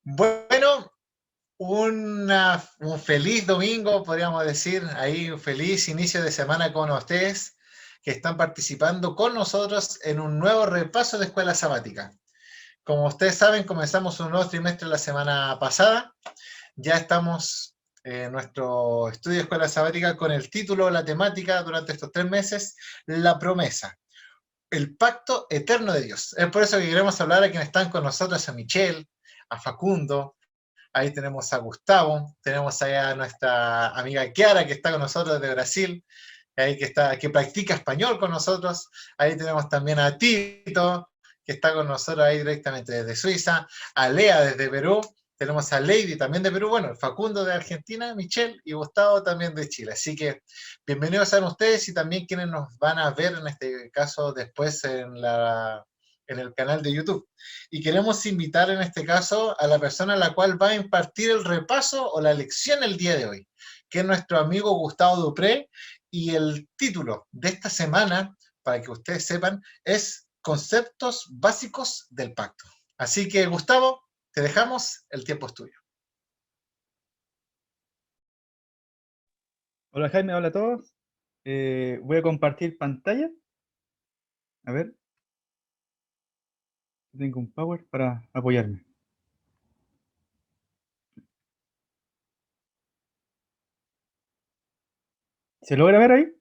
Bueno, un feliz domingo, podríamos decir, ahí un feliz inicio de semana con ustedes que están participando con nosotros en un nuevo repaso de escuela sabática. Como ustedes saben, comenzamos un nuevo trimestre la semana pasada. Ya estamos en nuestro estudio de escuela sabática con el título, la temática durante estos 3 meses, la promesa, el pacto eterno de Dios. Es por eso que queremos hablar a quienes están con nosotros, a Michelle, a Facundo. Ahí tenemos a Gustavo, tenemos ahí a nuestra amiga Kiara, que está con nosotros desde Brasil, ahí que practica español con nosotros. Ahí tenemos también a Tito, que está con nosotros ahí directamente desde Suiza, a Lea desde Perú, tenemos a Lady también de Perú, bueno, Facundo de Argentina, Michelle y Gustavo también de Chile. Así que bienvenidos a ustedes y también quienes nos van a ver en este caso después en el canal de YouTube. Y queremos invitar en este caso a la persona a la cual va a impartir el repaso o la lección el día de hoy, que es nuestro amigo Gustavo Dupré, y el título de esta semana, para que ustedes sepan, es Conceptos básicos del pacto. Así que, Gustavo, te dejamos, el tiempo es tuyo. Hola Jaime, hola a todos. Voy a compartir pantalla. A ver, tengo un power para apoyarme. ¿Se logra ver ahí?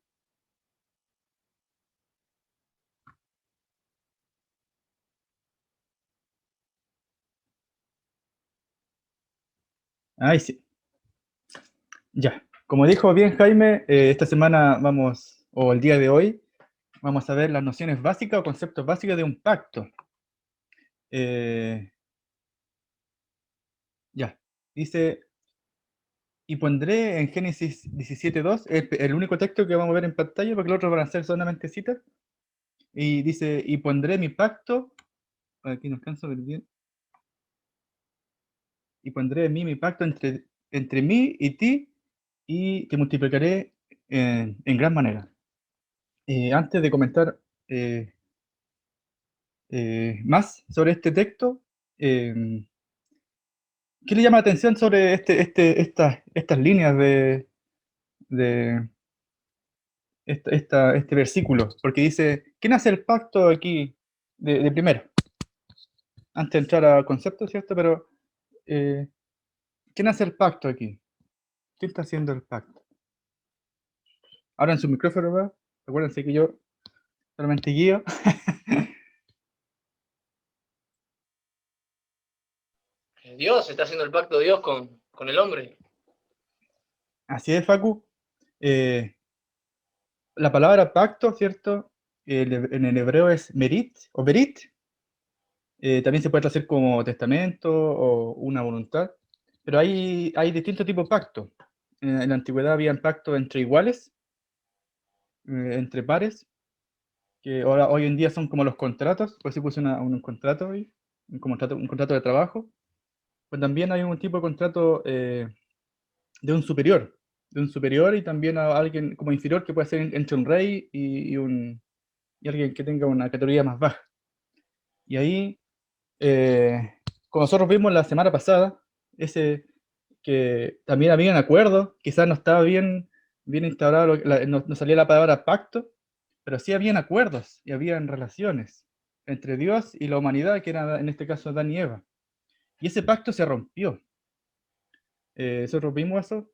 Ahí sí. Ya. Como dijo bien Jaime, esta semana vamos, o el día de hoy, vamos a ver las nociones básicas o conceptos básicos de un pacto. Ya. Dice, y pondré en Génesis 17:2, el único texto que vamos a ver en pantalla, porque los otros van a ser solamente citas. Y dice, y pondré mi pacto, aquí no alcanzo a ver bien, y pondré en mí mi pacto entre mí y ti, y te multiplicaré en gran manera. Antes de comentar más sobre este texto, ¿qué le llama la atención sobre estas líneas de este versículo? Porque dice, ¿quién hace el pacto aquí de primero? Antes de entrar al concepto, ¿cierto? Pero, ¿quién hace el pacto aquí? ¿Quién está haciendo el pacto? Abran su micrófono, ¿verdad? Acuérdense que yo solamente guío. Dios está haciendo el pacto de Dios con el hombre. Así es, Facu. La palabra pacto, ¿cierto? En el hebreo es merit o berit. También se puede traducir como testamento o una voluntad. Pero hay distintos tipos de pactos. En la antigüedad habían pactos entre iguales, entre pares, que ahora, hoy en día son como los contratos. Por si puse un contrato hoy, un contrato de trabajo. Pues también hay un tipo de contrato de un superior y también a alguien como inferior, que puede ser entre un rey y alguien que tenga una categoría más baja. Y ahí, como nosotros vimos la semana pasada, ese que también habían acuerdos, quizás no estaba bien instaurado, no salía la palabra pacto, pero sí habían acuerdos y habían relaciones entre Dios y la humanidad, que era en este caso Adán y Eva. Y ese pacto se rompió. Nosotros vimos eso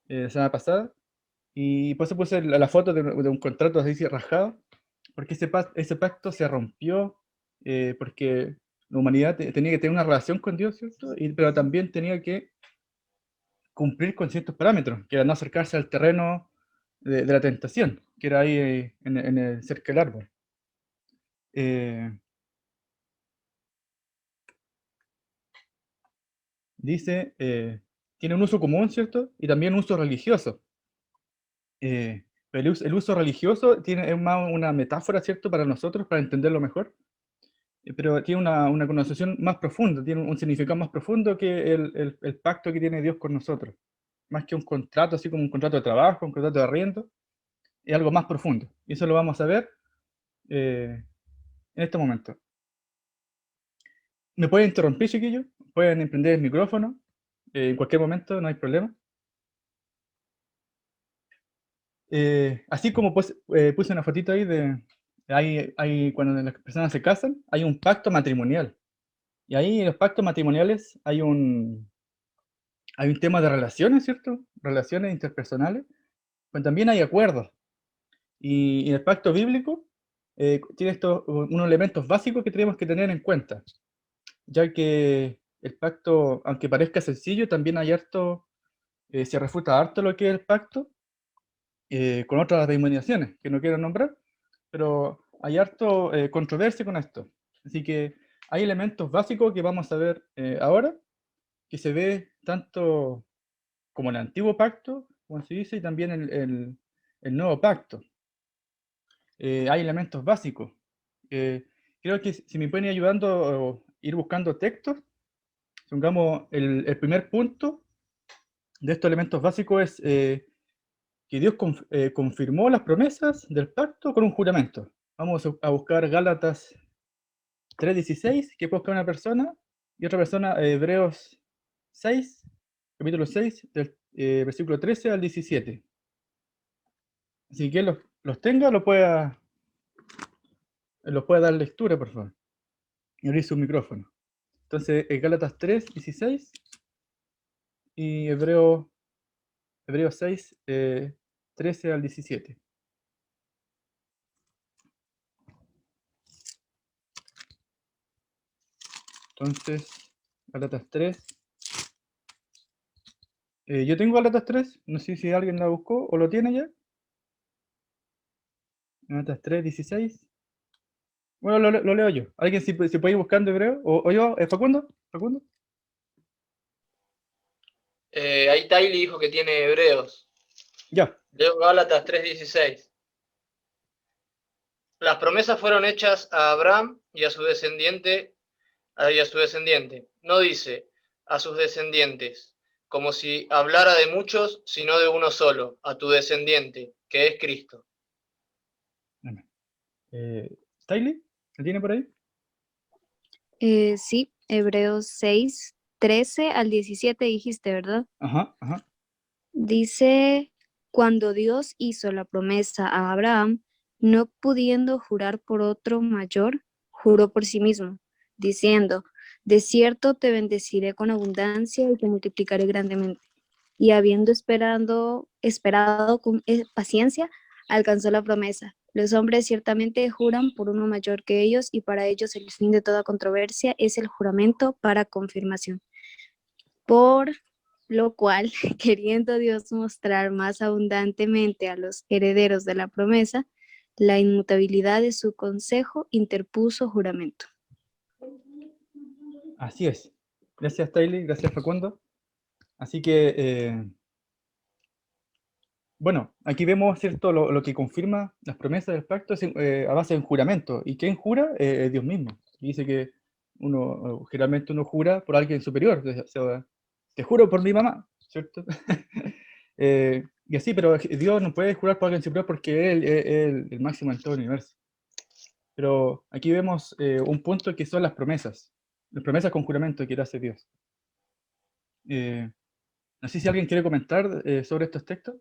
la semana pasada, y por eso puse la foto de un contrato así rajado, porque ese pacto se rompió, porque la humanidad tenía que tener una relación con Dios, ¿cierto? Pero también tenía que cumplir con ciertos parámetros, que era no acercarse al terreno de la tentación, que era ahí en el cerca del árbol. Dice, tiene un uso común, ¿cierto? Y también un uso religioso. Pero el uso religioso es más una metáfora, ¿cierto? Para nosotros, para entenderlo mejor. Pero tiene una connotación más profunda, tiene un significado más profundo que el pacto que tiene Dios con nosotros. Más que un contrato, así como un contrato de trabajo, un contrato de arriendo, es algo más profundo. Y eso lo vamos a ver en este momento. ¿Me puede interrumpir, chiquillo? pueden emprender el micrófono en cualquier momento, no hay problema. Así como puse una fotito ahí cuando las personas se casan, hay un pacto matrimonial. Y ahí en los pactos matrimoniales hay un tema de relaciones, ¿cierto? Relaciones interpersonales, pero también hay acuerdos. Y en el pacto bíblico tiene unos elementos básicos que tenemos que tener en cuenta, ya que el pacto, aunque parezca sencillo, también hay harto, se refuta harto lo que es el pacto, con otras denominaciones que no quiero nombrar, pero hay harto controversia con esto. Así que hay elementos básicos que vamos a ver ahora, que se ve tanto como el antiguo pacto, como se dice, y también el nuevo pacto. Hay elementos básicos. Creo que si me pueden ir ayudando o ir buscando textos, supongamos el primer punto de estos elementos básicos es que Dios confirmó las promesas del pacto con un juramento. Vamos a buscar Gálatas 3:16, que puede buscar una persona, y otra persona, Hebreos 6, capítulo 6, del versículo 13 al 17. Si que los tenga, los pueda dar lectura, por favor. Y abrir su micrófono. Entonces, Gálatas 3:16 y Hebreos 6, 13 al 17. Entonces, Gálatas 3. Yo tengo Gálatas 3, no sé si alguien la buscó o lo tiene ya. Gálatas 3:16. Bueno, lo leo yo. ¿Alguien si puede ir buscando hebreo? ¿O yo? ¿Facundo? ¿Facundo? Ahí Tylee dijo que tiene Hebreos. Ya. Leo Gálatas 3:16. Las promesas fueron hechas a Abraham y a su descendiente, No dice a sus descendientes, como si hablara de muchos, sino de uno solo, a tu descendiente, que es Cristo. ¿Tylee? ¿Lo tiene por ahí? Sí, Hebreos 6, 13 al 17 dijiste, ¿verdad? Ajá, ajá. Dice, cuando Dios hizo la promesa a Abraham, no pudiendo jurar por otro mayor, juró por sí mismo, diciendo, de cierto te bendeciré con abundancia y te multiplicaré grandemente. Y habiendo esperado con paciencia, alcanzó la promesa. Los hombres ciertamente juran por uno mayor que ellos, y para ellos el fin de toda controversia es el juramento para confirmación. Por lo cual, queriendo Dios mostrar más abundantemente a los herederos de la promesa la inmutabilidad de su consejo, interpuso juramento. Así es. Gracias, Tylee. Gracias, Facundo. Así que, bueno, aquí vemos, ¿cierto?, lo que confirma las promesas del pacto es a base de un juramento. ¿Y quién jura? Es Dios mismo. Y dice que generalmente uno jura por alguien superior. O sea, te juro por mi mamá, ¿cierto? Y así, pero Dios no puede jurar por alguien superior porque Él es el máximo en todo el universo. Pero aquí vemos un punto que son las promesas con juramento que hace Dios. No sé si alguien quiere comentar sobre estos textos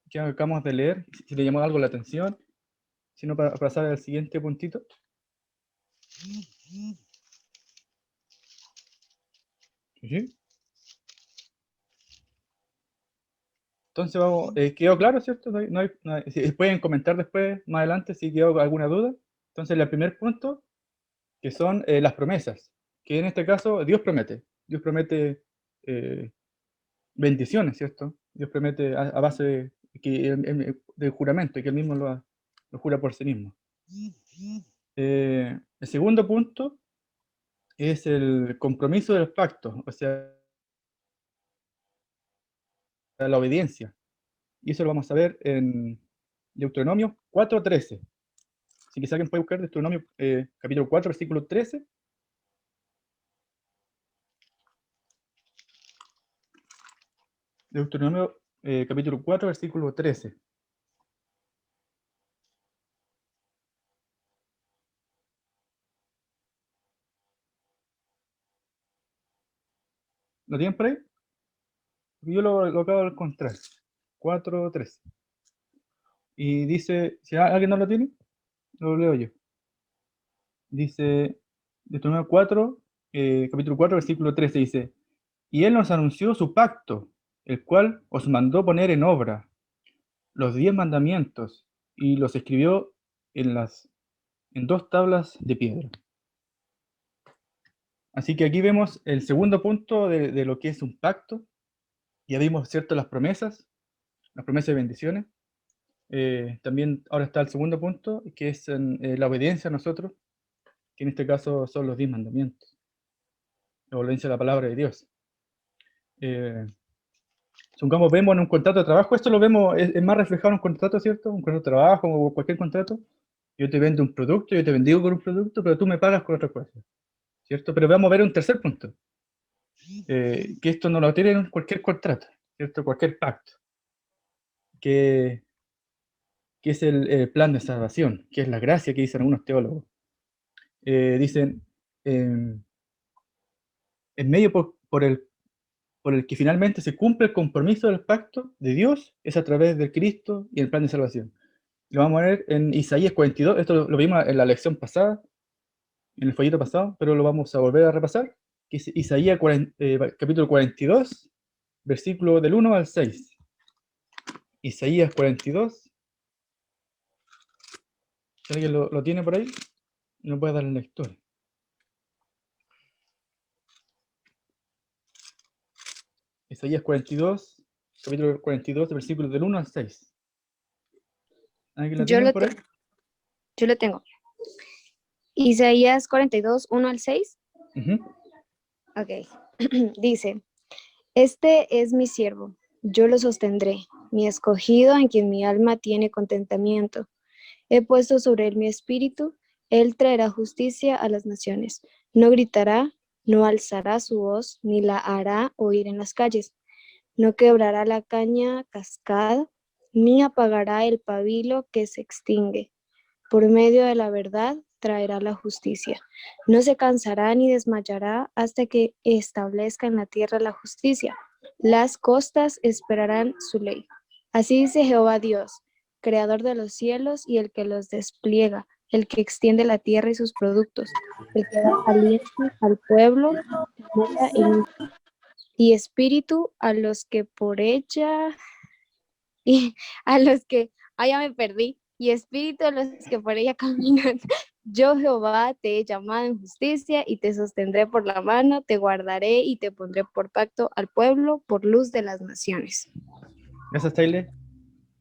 que acabamos de leer, si le llamó algo la atención, si no, para pasar al siguiente puntito. ¿Sí? Entonces, vamos, ¿quedó claro, cierto? Si pueden comentar después, más adelante, si quedó alguna duda. Entonces, el primer punto, que son las promesas, que en este caso Dios promete. Dios promete bendiciones, ¿cierto? Dios promete a base de juramento, y que Él mismo lo jura por sí mismo. El segundo punto es el compromiso de los pactos, o sea, la obediencia. Y eso lo vamos a ver en Deuteronomio 4:13. Si quizá alguien puede buscar Deuteronomio capítulo 4, versículo 13. Deuteronomio capítulo 4, versículo 13. ¿Lo tienen por ahí? Yo lo acabo de encontrar. 4:13. Y dice, si alguien no lo tiene, lo leo yo. Dice, Deuteronomio 4, capítulo 4, versículo 13, dice, y él nos anunció su pacto, el cual os mandó poner en obra los 10 mandamientos, y los escribió en 2 tablas de piedra. Así que aquí vemos el segundo punto de lo que es un pacto. Ya vimos, ¿cierto?, las promesas de bendiciones. También ahora está el segundo punto, que es la obediencia a nosotros, que en este caso son los 10 mandamientos, la obediencia a la palabra de Dios. Supongamos, vemos en un contrato de trabajo, esto lo vemos, es más reflejado en un contrato, ¿cierto? Un contrato de trabajo o cualquier contrato. Yo te vendo un producto, yo te bendigo con un producto, pero tú me pagas con otra cosa, ¿cierto? Pero vamos a ver un tercer punto, que esto no lo tiene en cualquier contrato, ¿cierto? Cualquier pacto, que es el plan de salvación, que es la gracia que dicen algunos teólogos. Dicen, en medio por el que finalmente se cumple el compromiso del pacto de Dios, es a través del Cristo y el plan de salvación. Lo vamos a ver en Isaías 42, esto lo vimos en la lección pasada, en el folleto pasado, pero lo vamos a volver a repasar, que es Isaías capítulo 42, versículo del 1 al 6. Isaías 42, si alguien lo tiene por ahí, no puede dar la lectura. Isaías 42, capítulo 42, versículos del 1 al 6. ¿Alguien lo Yo tiene lo por ahí? Yo lo tengo. Isaías 42, 1 al 6. Ujú. Ok. Dice, este es mi siervo, yo lo sostendré, mi escogido en quien mi alma tiene contentamiento. He puesto sobre él mi espíritu, él traerá justicia a las naciones. No gritará, no alzará su voz, ni la hará oír en las calles. No quebrará la caña cascada, ni apagará el pabilo que se extingue. Por medio de la verdad traerá la justicia. No se cansará ni desmayará hasta que establezca en la tierra la justicia. Las costas esperarán su ley. Así dice Jehová Dios, creador de los cielos y el que los despliega, el que extiende la tierra y sus productos, el que da aliento al pueblo y espíritu a los que por ella y a los que, ya me perdí, y espíritu a los que por ella caminan. Yo, Jehová, te he llamado en justicia y te sostendré por la mano, te guardaré y te pondré por pacto al pueblo, por luz de las naciones. Gracias, Taylor.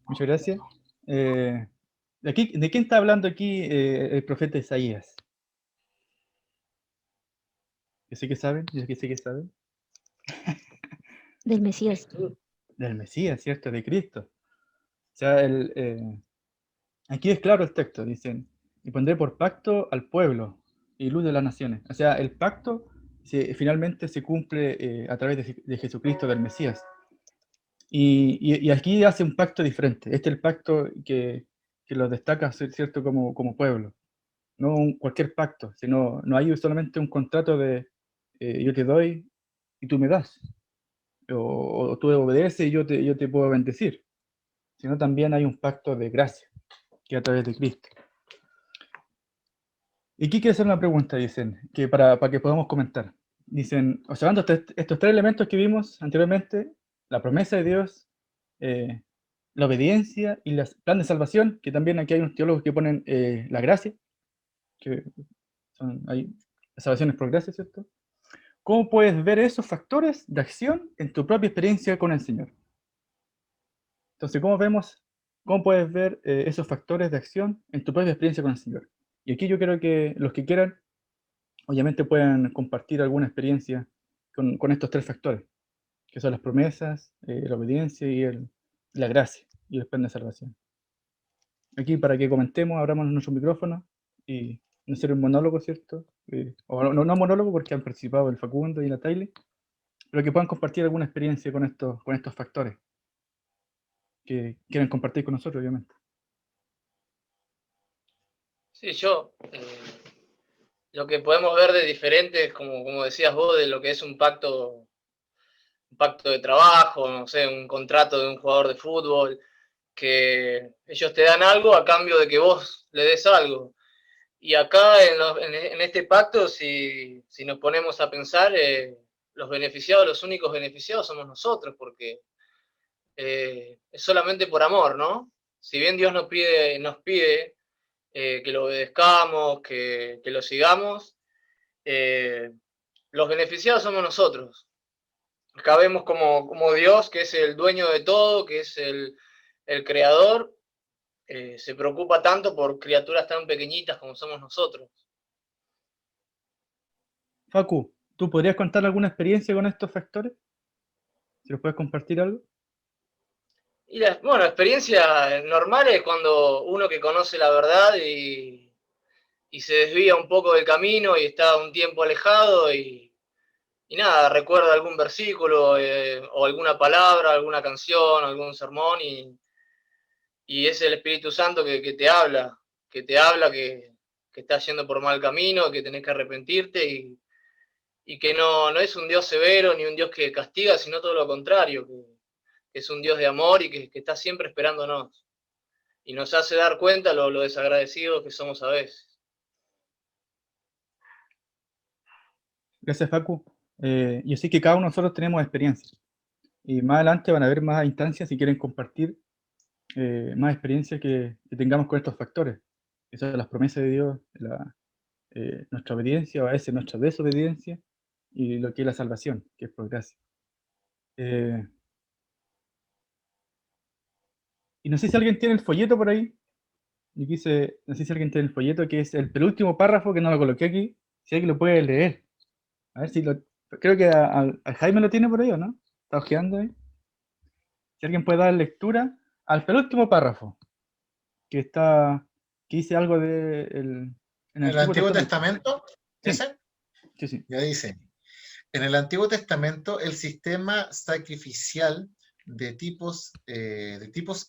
Muchas gracias. ¿De quién está hablando aquí el profeta Isaías? Yo sé que saben, yo sé que saben. Del Mesías. Del Mesías, ¿cierto? De Cristo. O sea, aquí es claro el texto, dicen, y pondré por pacto al pueblo y luz de las naciones. O sea, el pacto finalmente se cumple a través de Jesucristo, del Mesías. Y aquí hace un pacto diferente. Este es el pacto que los destaca, ¿cierto? Como pueblo. No cualquier pacto, sino no hay solamente un contrato de yo te doy y tú me das, o tú obedeces y yo te puedo bendecir, sino también hay un pacto de gracia, que es a través de Cristo. Y aquí quiero hacer una pregunta, dicen, que para que podamos comentar. Dicen, observando estos 3 elementos que vimos anteriormente, la promesa de Dios, la obediencia y el plan de salvación, que también aquí hay unos teólogos que ponen la gracia, que hay salvaciones por gracia, ¿cierto? ¿Cómo puedes ver esos factores de acción en tu propia experiencia con el Señor? Entonces, ¿cómo puedes ver esos factores de acción en tu propia experiencia con el Señor? Y aquí yo quiero que los que quieran, obviamente puedan compartir alguna experiencia con estos 3 factores, que son las promesas, la obediencia y la gracia y el plan de salvación. Aquí para que comentemos, abramos nuestro micrófono y no hacer un monólogo, ¿cierto? O no monólogo porque han participado el Facundo y la Taile, pero que puedan compartir alguna experiencia con estos factores que quieran compartir con nosotros, obviamente. Sí, lo que podemos ver de diferente, como decías vos, de lo que es un pacto pacto de trabajo, no sé, un contrato de un jugador de fútbol, que ellos te dan algo a cambio de que vos le des algo. Y acá en este pacto, si nos ponemos a pensar, los beneficiados, los únicos beneficiados somos nosotros, porque es solamente por amor, ¿no? Si bien Dios nos pide que lo obedezcamos, que lo sigamos, eh, los beneficiados somos nosotros. Acá vemos como Dios, que es el dueño de todo, que es el creador, se preocupa tanto por criaturas tan pequeñitas como somos nosotros. Facu, ¿tú podrías contar alguna experiencia con estos factores? Si nos puedes compartir algo. Y bueno, experiencia normal es cuando uno que conoce la verdad y se desvía un poco del camino y está un tiempo alejado y nada, recuerda algún versículo o alguna palabra, alguna canción, algún sermón y es el Espíritu Santo que te habla, que estás yendo por mal camino, que tenés que arrepentirte y que no es un Dios severo ni un Dios que castiga, sino todo lo contrario, que es un Dios de amor y que está siempre esperándonos. Y nos hace dar cuenta lo desagradecidos que somos a veces. Gracias, Facu. Yo sé que cada uno de nosotros tenemos experiencias. Y más adelante van a haber más instancias si quieren compartir más experiencias que tengamos con estos factores. Esas son las promesas de Dios, nuestra obediencia, o a veces nuestra desobediencia, y lo que es la salvación, que es por gracia. Y no sé si alguien tiene el folleto por ahí. Y quise, no sé si alguien tiene el folleto, que es el penúltimo párrafo, que no lo coloqué aquí. Si alguien lo puede leer. A ver si lo. Creo que a Jaime lo tiene por ahí, ¿o no? Está ojeando ahí. Si alguien puede dar lectura al penúltimo párrafo, que está. Que dice algo de. En el ¿El Antiguo Antiguo Testamento. Testamento? Sí, ¿Ese? sí. Ya dice. En el Antiguo Testamento, el sistema sacrificial de tipos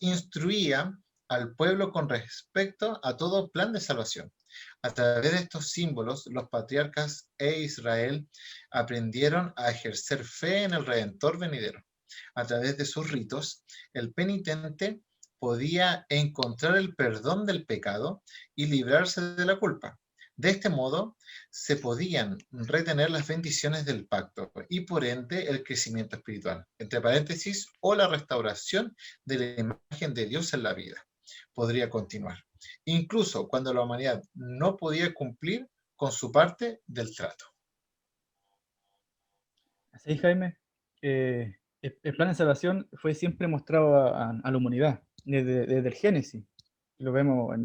instruía al pueblo con respecto a todo plan de salvación. A través de estos símbolos, los patriarcas e Israel aprendieron a ejercer fe en el Redentor venidero. A través de sus ritos, el penitente podía encontrar el perdón del pecado y librarse de la culpa. De este modo, se podían retener las bendiciones del pacto y por ende el crecimiento espiritual, entre paréntesis, o la restauración de la imagen de Dios en la vida. Podría continuar, incluso cuando la humanidad no podía cumplir con su parte del trato. Así, Jaime. El plan de salvación fue siempre mostrado a la humanidad, desde el Génesis. Lo vemos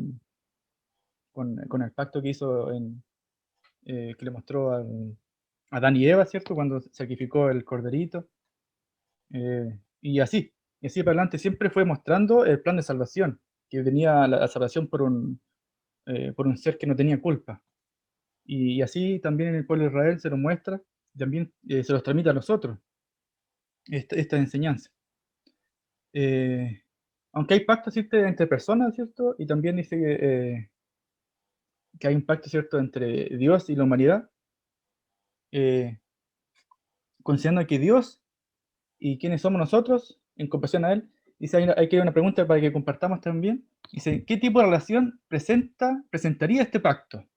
con el pacto que hizo que le mostró a Adán y Eva, ¿cierto? Cuando sacrificó el corderito. Y así para adelante siempre fue mostrando el plan de salvación, que venía la salvación por un ser que no tenía culpa. Y así también en el pueblo de Israel se lo muestra, también se los transmite a nosotros, esta enseñanza. Aunque hay pactos, ¿cierto?, entre personas, ¿cierto? Y también dice que hay un pacto, ¿cierto?, entre Dios y la humanidad, considerando que Dios y quiénes somos nosotros en comparación a Él. Dice, hay que una pregunta para que compartamos también. Dice, ¿qué tipo de relación presentaría este pacto?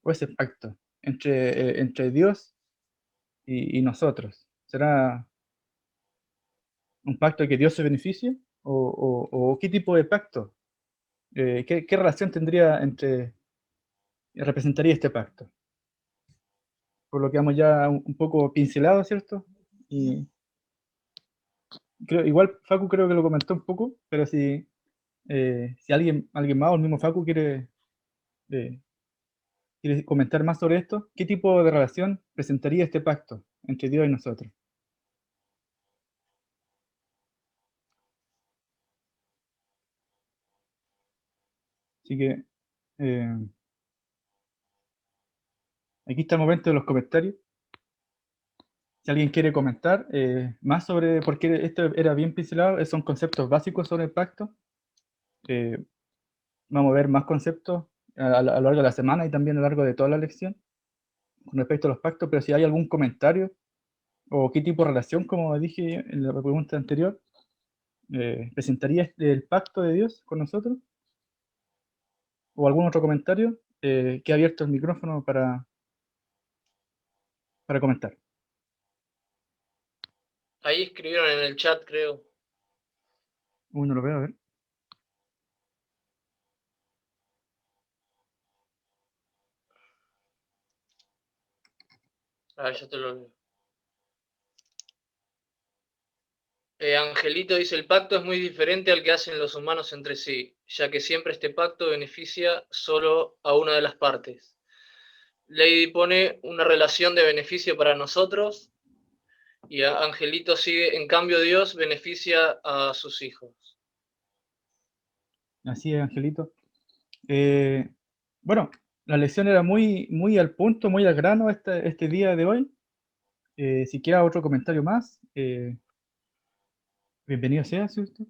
O ese pacto entre Dios y nosotros. ¿Será un pacto que Dios se beneficie? ¿O qué tipo de pacto? ¿Qué relación representaría este pacto? Por lo que hemos ya un poco pincelado, ¿cierto? Y igual Facu creo que lo comentó un poco, pero si alguien más o el mismo Facu eh, quiere comentar más sobre esto, ¿qué tipo de relación presentaría este pacto entre Dios y nosotros? Así que aquí está el momento de los comentarios. Si alguien quiere comentar más sobre por qué esto era bien pincelado, son conceptos básicos sobre el pacto. Vamos a ver más conceptos a lo largo de la semana y también a lo largo de toda la lección con respecto a los pactos, pero si hay algún comentario ¿O qué tipo de relación, como dije en la pregunta anterior, presentaría el pacto de Dios con nosotros? ¿O algún otro comentario? Que ha abierto el micrófono para comentar. Ahí escribieron en el chat, creo. No lo veo, a ver. Ah, ya te lo leo. Angelito dice, el pacto es muy diferente al que hacen los humanos entre sí, ya que siempre este pacto beneficia solo a una de las partes. Lady pone una relación de beneficio para nosotros y Angelito sigue, en cambio Dios beneficia a sus hijos. Así es, Angelito. Bueno, la lección era muy al punto, muy al grano este día de hoy. Si queda otro comentario más, bienvenido sea, ¿cierto?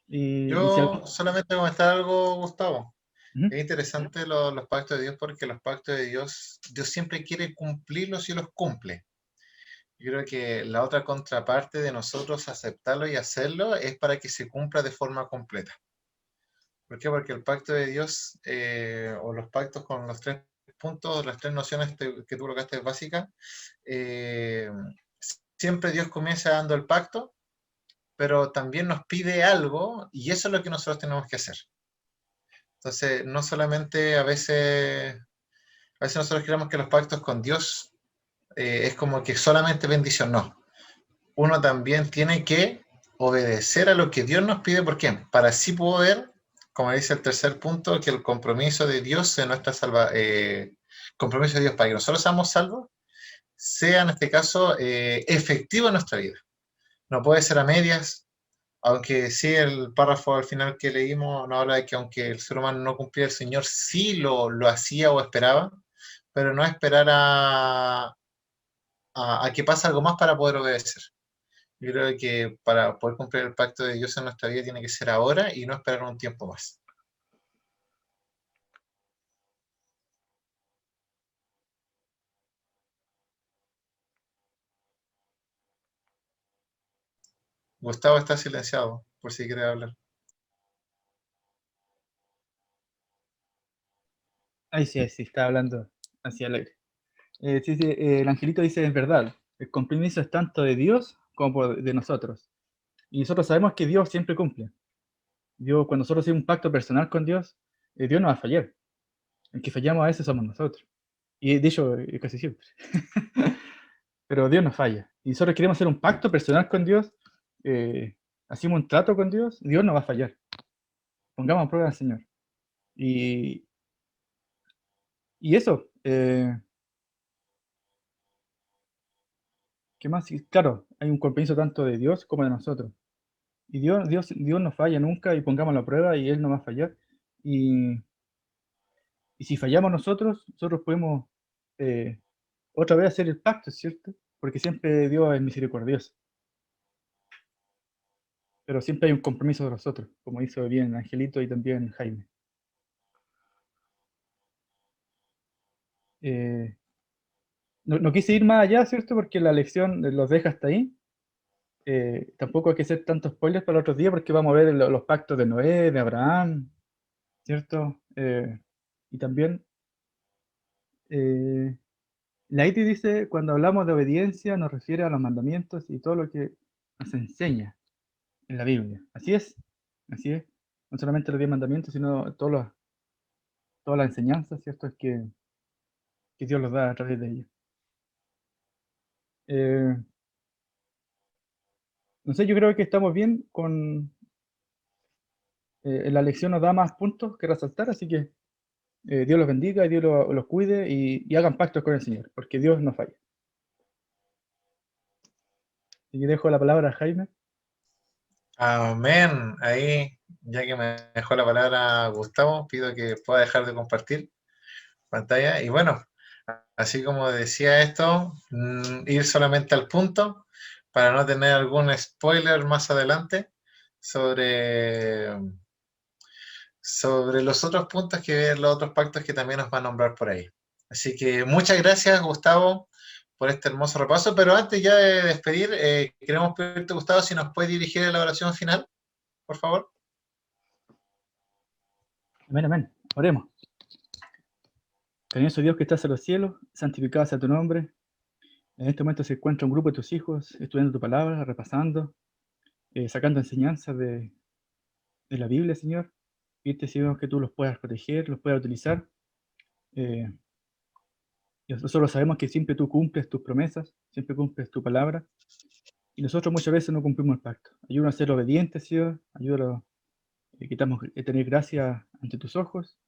Y si Yo solamente comentar algo, Gustavo. Ujú. Es interesante los pactos de Dios porque los pactos de Dios, Dios siempre quiere cumplirlos y los cumple. Yo creo que la otra contraparte de nosotros aceptarlo y hacerlo es para que se cumpla de forma completa. ¿Por qué? Porque el pacto de Dios o los pactos con los tres puntos, las tres nociones que tú colocaste básicas, eh, siempre Dios comienza dando el pacto, pero también nos pide algo y eso es lo que nosotros tenemos que hacer. Entonces, no solamente a veces nosotros creemos que los pactos con Dios es como que solamente bendición, no. Uno también tiene que obedecer a lo que Dios nos pide, ¿por qué? Para así poder, como dice el tercer punto, que el compromiso de Dios en nuestra compromiso de Dios para que nosotros seamos salvos, sea en este caso efectivo en nuestra vida. No puede ser a medias, aunque sí el párrafo al final que leímos nos habla de que aunque el ser humano no cumplía, el Señor sí lo hacía o esperaba, pero no esperar a que pase algo más para poder obedecer. Yo creo que para poder cumplir el pacto de Dios en nuestra vida tiene que ser ahora y no esperar un tiempo más. Gustavo está silenciado, por si quiere hablar. Ahí sí, está hablando hacia el aire. Sí, el angelito dice, es verdad, el compromiso es tanto de Dios como de nosotros. Y nosotros sabemos que Dios siempre cumple. Dios, cuando nosotros hacemos un pacto personal con Dios, Dios no va a fallar. El que fallamos a veces somos nosotros. Y de hecho, casi siempre. Pero Dios no falla. Y nosotros queremos hacer un pacto personal con Dios, hacemos un trato con Dios, Dios no va a fallar. Pongamos a prueba al Señor. Y eso, ¿qué más? Y claro, hay un compromiso tanto de Dios como de nosotros. Y Dios no falla nunca y pongamos la prueba y Él no va a fallar. Y si fallamos nosotros podemos otra vez hacer el pacto, ¿cierto? Porque siempre Dios es misericordioso. Pero siempre hay un compromiso de nosotros, como hizo bien Angelito y también Jaime. No quise ir más allá, ¿cierto? Porque la lección los deja hasta ahí. Tampoco hay que hacer tantos spoilers para otros días porque vamos a ver los pactos de Noé, de Abraham, ¿cierto? Y también Laity dice, cuando hablamos de obediencia nos refiere a los mandamientos y todo lo que nos enseña en la Biblia. Así es. No solamente los 10 mandamientos, sino todas las enseñanzas, ¿cierto? Es que Dios los da a través de ellos. No sé, yo creo que estamos bien con... la lección nos da más puntos que resaltar, así que Dios los bendiga y Dios los cuide y hagan pactos con el Señor, porque Dios no falla. Y dejo la palabra a Jaime. Amén. Ahí, ya que me dejó la palabra Gustavo, pido que pueda dejar de compartir pantalla. Y bueno, así como decía esto, ir solamente al punto para no tener algún spoiler más adelante sobre los otros puntos los otros pactos que también nos va a nombrar por ahí. Así que muchas gracias, Gustavo, por este hermoso repaso, pero antes ya de despedir, queremos pedirte, Gustavo, si nos puedes dirigir a la oración final, por favor. Amén, amén. Oremos. Cariñoso Dios que estás en los cielos, santificado sea tu nombre. En este momento se encuentra un grupo de tus hijos estudiando tu palabra, repasando, sacando enseñanzas de la Biblia, Señor. Y te Señor, que tú los puedas proteger, los puedas utilizar. Y nosotros sabemos que siempre tú cumples tus promesas, siempre cumples tu palabra. Y nosotros muchas veces no cumplimos el pacto. Ayúdanos a ser obedientes, Señor. Ayúdanos a tener gracia ante tus ojos.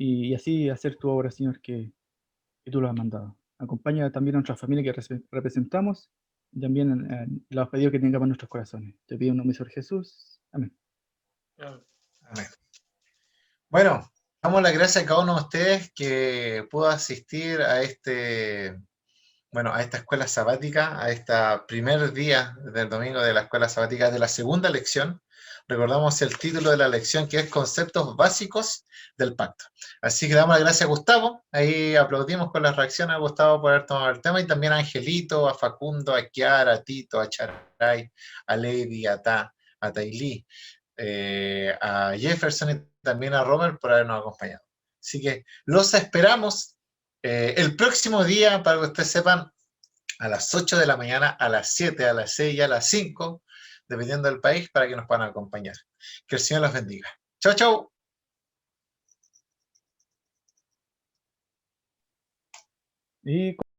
Y así hacer tu obra, Señor, que tú lo has mandado. Acompaña también a nuestra familia que representamos y también en los pedidos que tengamos en nuestros corazones. Te pido en nombre de Señor Jesús. Amén. Amén. Bueno, damos las gracias a cada uno de ustedes que pudo asistir a a esta escuela sabática, a este primer día del domingo de la escuela sabática, de la segunda lección. Recordamos el título de la lección, que es Conceptos Básicos del Pacto. Así que damos las gracias a Gustavo. Ahí aplaudimos con la reacción a Gustavo por haber tomado el tema, y también a Angelito, a Facundo, a Kiara, a Tito, a Charay, a Lady, a Tailí, a Jefferson y también a Robert por habernos acompañado. Así que los esperamos el próximo día, para que ustedes sepan, a las 8 de la mañana, a las 7, a las 6 y a las 5, dependiendo del país, para que nos puedan acompañar. Que el Señor los bendiga. Chau, chau. Y